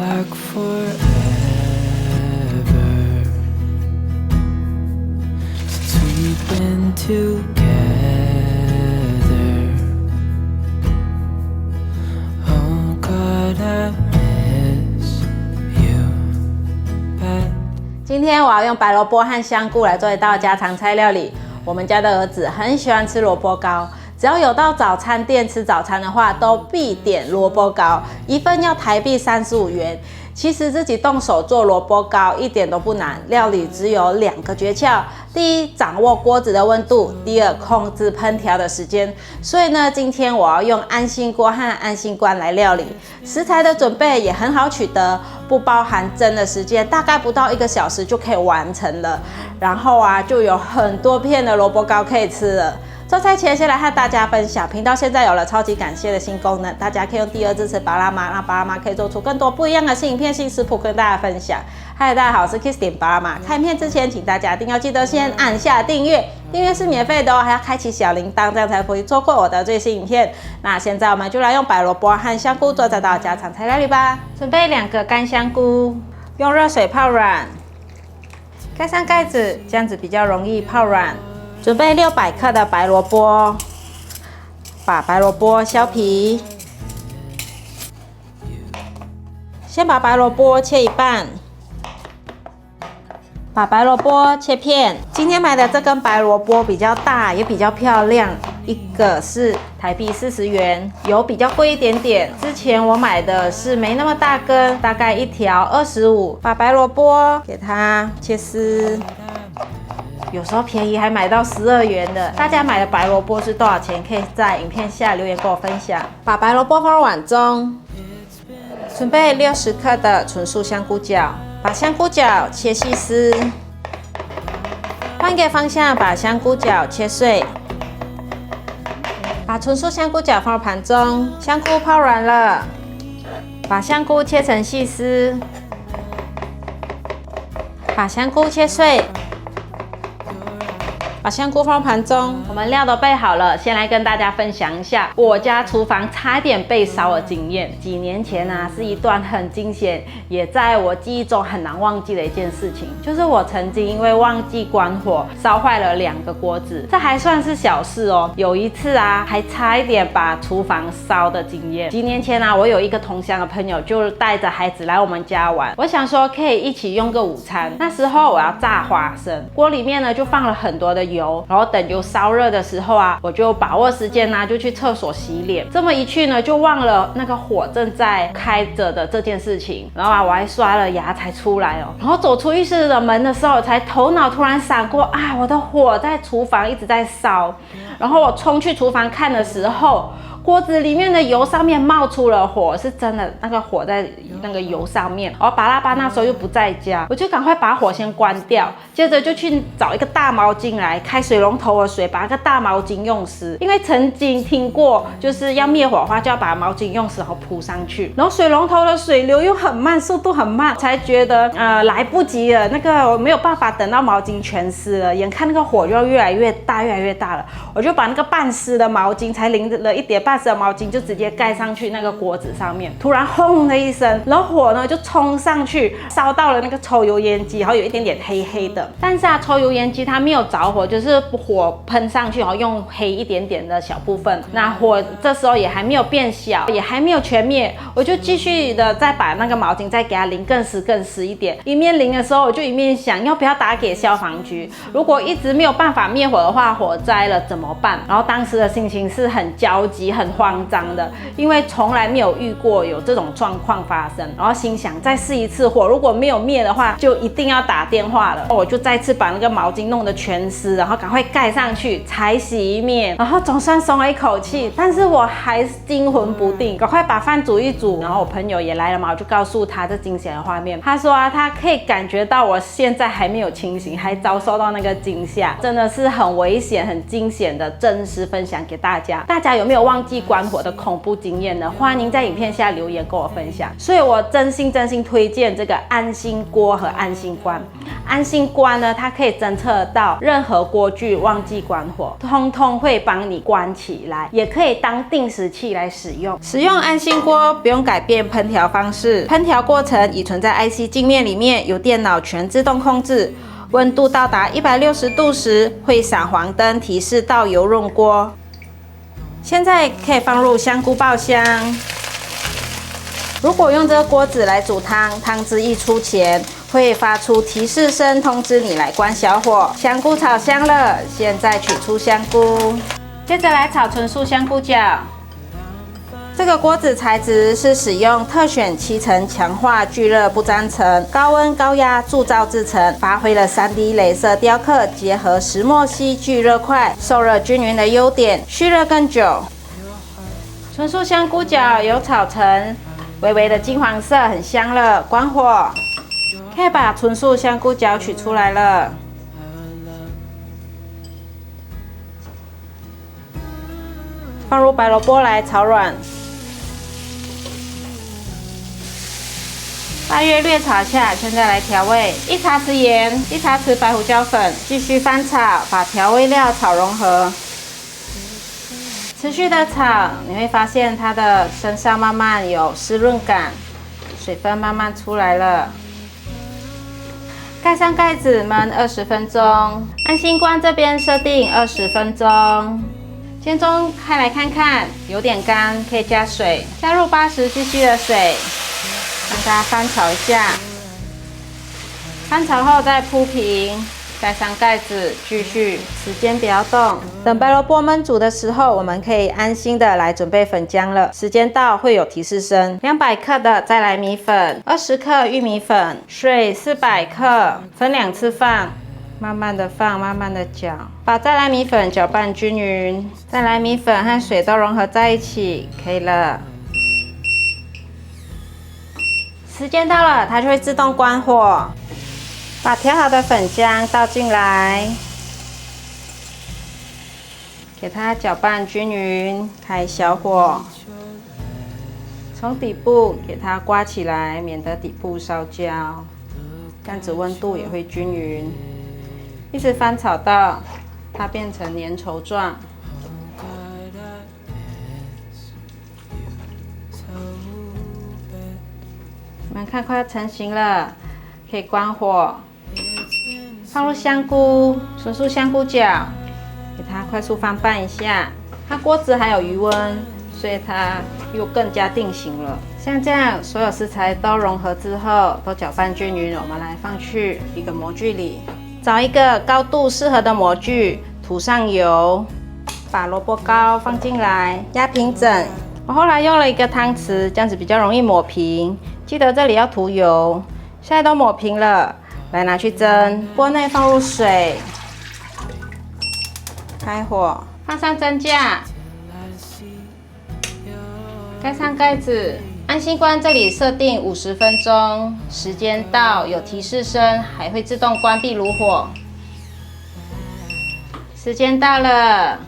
like forever since we've been together. Oh God, I miss you bad. 今天我要用白萝卜和香菇来做一道家常菜料理。我们家的儿子很喜欢吃萝卜糕，只要有到早餐店吃早餐的话，都必点萝卜糕，一份要台币35元。其实自己动手做萝卜糕一点都不难，料理只有2个诀窍：第一，掌握锅子的温度；第二，控制烹调的时间。所以呢，今天我要用安心锅和安心罐来料理。食材的准备也很好取得，不包含蒸的时间，大概不到1个小时就可以完成了。然后啊，就有很多片的萝卜糕可以吃了。做菜前先来和大家分享，频道现在有了超级感谢的新功能，大家可以用第2支持巴拉妈，让巴拉妈可以做出更多不一样的新影片、新食谱跟大家分享。嗨，大家好，我是 Kiss 点巴拉妈。看影片之前，请大家一定要记得先按下订阅，订阅是免费的哦，还要开启小铃铛，这样才不会错过我的最新影片。那现在我们就来用白萝卜和香菇做这道家常菜料理吧。准备2个干香菇，用热水泡软，盖上盖子，这样子比较容易泡软。准备600克的白萝卜，把白萝卜削皮。先把白萝卜切一半，把白萝卜切片。今天买的这根白萝卜比较大，也比较漂亮，一个是台币40元，有比较贵一点点。之前我买的是没那么大根，大概1条25。把白萝卜给它切丝。有时候便宜还买到12元的，大家买的白萝卜是多少钱？可以在影片下留言跟我分享。把白萝卜放入碗中，准备60克的纯素香菇角，把香菇角切细丝。换一个方向，把香菇角切碎，把纯素香菇角放入盘中。香菇泡软了，把香菇切成细丝，把香菇切碎。把香菇放盘中，我们料都备好了。先来跟大家分享一下我家厨房差点被烧的经验。几年前啊，是一段很惊险，也在我记忆中很难忘记的一件事情，就是我曾经因为忘记关火，烧坏了2个锅子。这还算是小事哦。有一次啊，还差一点把厨房烧的经验。几年前啊，我有一个同乡的朋友，就带着孩子来我们家玩。我想说可以一起用个午餐。那时候我要炸花生，锅里面呢就放了很多的油，然后等油烧热的时候啊，我就把握时间就去厕所洗脸。这么一去呢，就忘了那个火正在开着的这件事情。然后啊，我还刷了牙才出来哦。然后走出浴室的门的时候，才头脑突然闪过啊，我的火在厨房一直在烧。然后我冲去厨房看的时候，锅子里面的油上面冒出了火，是真的那个火在那个油上面。然后巴拉巴那时候又不在家，我就赶快把火先关掉，接着就去找一个大毛巾来开水龙头的水，把那个大毛巾用湿。因为曾经听过，就是要灭火的话，就要把毛巾用湿然后铺上去。然后水龙头的水流又很慢，速度很慢，才觉得来不及了，那个我没有办法等到毛巾全湿了，眼看那个火就越来越大，越来越大了，我就把那个半湿的毛巾才淋了一点半湿的毛巾就直接盖上去那个锅子上面，突然轰的一声，然后火呢就冲上去，烧到了那个抽油烟机，然后有一点点黑黑的。但是啊，抽油烟机它没有着火，就是火喷上去，然后用黑一点点的小部分。那火这时候也还没有变小，也还没有全灭，我就继续的再把那个毛巾再给它淋更湿一点。一面淋的时候，我就一面想要不要打给消防局，如果一直没有办法灭火的话，火灾了怎么办？然后当时的心情是很焦急、很慌张的，因为从来没有遇过有这种状况发生。然后心想再试一次火，如果没有灭的话，就一定要打电话了。我就再次把那个毛巾弄得全湿，然后赶快盖上去，才洗一面，然后总算松了一口气。但是我还是惊魂不定，赶快把饭煮一煮。然后我朋友也来了嘛，我就告诉他这惊险的画面。他说啊，他可以感觉到我现在还没有清醒，还遭受到那个惊吓，真的是很危险、很惊险的真实分享给大家。大家有没有忘记关火的恐怖经验呢？欢迎在影片下留言跟我分享。所以我真心推荐这个安心锅和安心罐。安心关呢，它可以侦测到任何锅具忘记关火，通通会帮你关起来，也可以当定时器来使用。使用安心锅不用改变烹调方式，烹调过程已存在 IC 镜面里面，由电脑全自动控制。温度到达160度时，会闪黄灯提示到油润锅。现在可以放入香菇爆香。如果用这个锅子来煮汤，汤汁一出前会发出提示声，通知你来关小火。香菇炒香了，现在取出香菇，接着来炒纯素香菇饺。这个锅子材质是使用特选7层强化聚热不粘层，高温高压铸造制成，发挥了 3D 雷射雕刻结合石墨烯聚热块，受热均匀的优点，蓄热更久。纯素香菇饺有炒成微微的金黄色，很香了。关火，可以把纯素香菇饺取出来了。放入白萝卜来炒软。大约略炒下，现在来调味：1茶匙盐，1茶匙白胡椒粉，继续翻炒，把调味料炒融合。持续的炒，你会发现它的身上慢慢有湿润感，水分慢慢出来了。盖上盖子焖20分钟。安心关这边设定20分钟。煎中开来看看，有点干，可以加水，加入80cc 的水。让它翻炒一下，翻炒后再铺平，盖上盖子，继续，时间不要动。等白萝卜焖煮的时候，我们可以安心的来准备粉浆了。时间到会有提示声。200克的再来米粉，20克玉米粉，水400克，分2次放。慢慢的放，慢慢的搅，把再来米粉搅拌均匀。再来米粉和水都融合在一起，可以了。时间到了，它就会自动关火。把调好的粉浆倒进来，给它搅拌均匀，开小火，从底部给它刮起来，免得底部烧焦，这样子温度也会均匀。一直翻炒到它变成粘稠状。你们看，快要成型了，可以关火，放入香菇，纯素香菇饺，给它快速翻拌一下。它锅子还有余温，所以它又更加定型了。像这样，所有食材都融合之后，都搅拌均匀，我们来放去一个模具里，找一个高度适合的模具，涂上油，把萝卜糕放进来，压平整。我后来用了一个汤匙，这样子比较容易抹平。记得这里要涂油。现在都抹平了，来拿去蒸。锅内放入水，开火，放上蒸架，盖上盖子。安心关这里设定50分钟，时间到有提示声，还会自动关闭炉火。时间到了。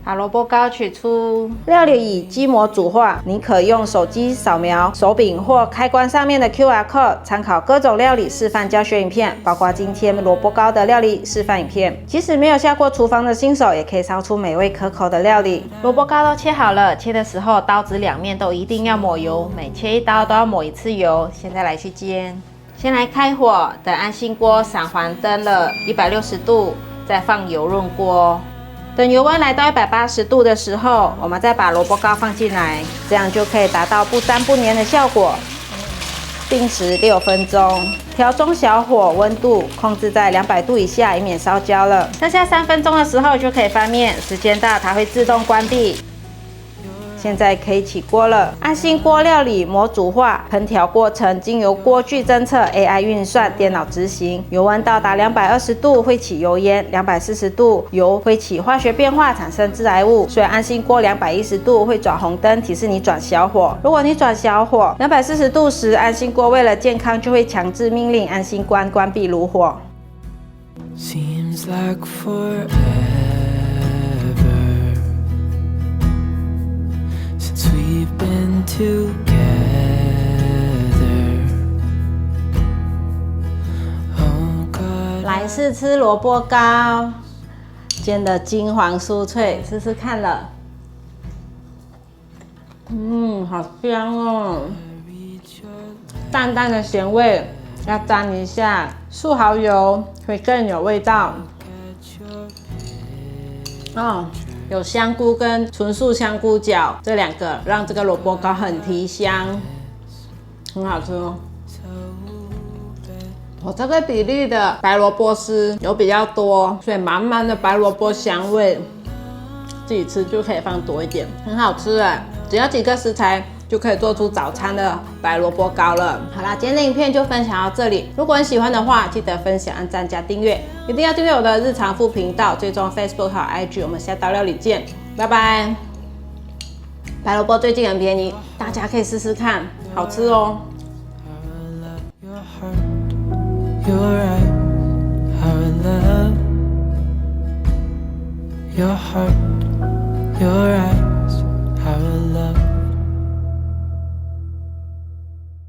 把萝卜糕取出，料理以机模组化，你可用手机扫描手柄或开关上面的 QR code， 参考各种料理示范教学影片，包括今天萝卜糕的料理示范影片。即使没有下过厨房的新手，也可以烧出美味可口的料理。萝卜糕都切好了，切的时候刀子两面都一定要抹油，每切一刀都要抹1次油。现在来去煎，先来开火，等安心锅闪黄灯了160度，再放油润锅。等油温来到180度的时候，我们再把萝卜糕放进来，这样就可以达到不粘不粘的效果。定时6分钟，调中小火，温度控制在200度以下，以免烧焦了。剩下3分钟的时候就可以翻面，时间到它会自动关闭。现在可以起锅了。安心锅料理模组化，烹调过程经由锅具侦测 AI 运算，电脑执行。油温到达220度会起油烟，240度油会起化学变化，产生致癌物。所以安心锅210度会转红灯，提示你转小火。如果你转小火240度时，安心锅为了健康就会强制命令安心关闭炉火。Seems like forever since we've been together. Oh, 试吃萝卜糕，煎的金黄酥脆，试试看了。好香哦！淡淡的咸味，要沾一下素蚝油，会更有味道。有香菇跟纯素香菇角，这两个让这个萝卜糕很提香，很好吃哦。我这个比例的白萝卜丝有比较多，所以满满的白萝卜香味，自己吃就可以放多一点，很好吃哎！只要几个食材就可以做出早餐的白萝卜糕了。好啦，今天的影片就分享到这里。如果你喜欢的话，记得分享、按赞加订阅，一定要订阅我的日常副频道，追踪 Facebook 和 IG。我们下道料理见，拜拜。白萝卜最近很便宜，大家可以试试看，好吃哦。You're right, how I love your heart. You're right.